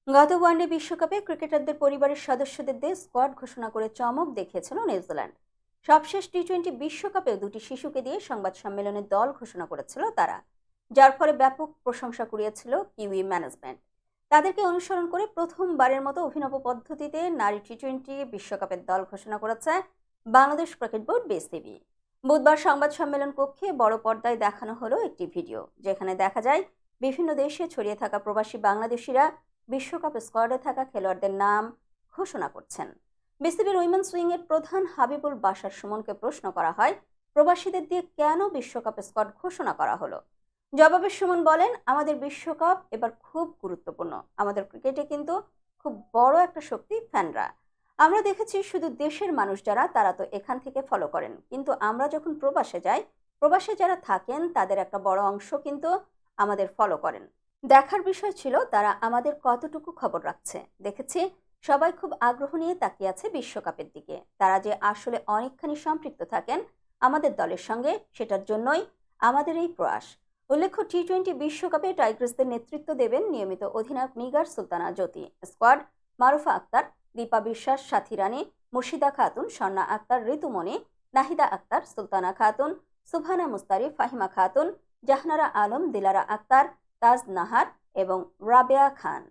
গত ওয়ানডে বিশ্বকাপে ক্রিকেটারদের পরিবারের সদস্যদের দিয়ে স্কোয়াড ঘোষণা করে চমক দেখিয়েছিল নিউজিল্যান্ড। সবশেষ টি-20 বিশ্বকাপেও দুটি শিশুকে দিয়ে সংবাদ সম্মেলনে দল ঘোষণা করেছিল তারা, যার ফলে ব্যাপক প্রশংসা কুড়িয়েছিল কিউই ম্যানেজমেন্ট। তাদেরকে অনুসরণ করে প্রথমবারের মতো অভিনব পদ্ধতিতে নারী টি-20 বিশ্বকাপের দল ঘোষণা করেছে বাংলাদেশ ক্রিকেট বোর্ড বিসিবি। বুধবার সংবাদ সম্মেলন কক্ষে বড় পর্দায় দেখানো হলো একটি ভিডিও, যেখানে দেখা যায় বিভিন্ন দেশে ছড়িয়ে থাকা প্রবাসী বাংলাদেশিরা বিশ্বকাপ স্কোয়াডে থাকা খেলোয়াড়দের নাম ঘোষণা করছেন। বিসিবির উইমেন্স উইং এর প্রধান হাবিবুল বাশার সুমনকে প্রশ্ন করা হয়, প্রবাসীদের দিয়ে কেন বিশ্বকাপ স্কোয়াড ঘোষণা করা হলো? জবাবে সুমন বলেন, আমাদের বিশ্বকাপ এবার খুব গুরুত্বপূর্ণ। আমাদের ক্রিকেটে কিন্তু খুব বড় একটা শক্তি ফ্যানরা। আমরা দেখেছি শুধু দেশের মানুষ যারা, তারা তো এখান থেকে ফলো করেন, কিন্তু আমরা যখন প্রবাসে যাই, প্রবাসে যারা থাকেন তাদের একটা বড় অংশ কিন্তু আমাদের ফলো করেন। দেখার বিষয় ছিল তারা আমাদের কতটুকু খবর রাখছে। দেখেছি সবাই খুব আগ্রহ নিয়ে তাকিয়ে আছে বিশ্বকাপের দিকে। তারা যে আসলে অনেকখানি সম্পৃক্ত থাকেন আমাদের দলের সঙ্গে, সেটার জন্যই আমাদের এই প্রয়াস। উল্লেখ্য, টি-20 বিশ্বকাপে টাইগ্রিসদের নেতৃত্ব দেবেন নিয়মিত অধিনায়ক নিগার সুলতানা জ্যোতি। স্কোয়াড: মারুফা আক্তার, দীপা বিশ্বাস, সাথী রানী, মুর্শিদা খাতুন, স্বর্ণা আক্তার, ঋতুমণি, নাহিদা আক্তার, সুলতানা খাতুন, সুবহানা মুস্তারিফ, ফাহিমা খাতুন, জাহানারা আলম, দিলারা আক্তার, তাজ নাহার এবং রাবেয়া খান।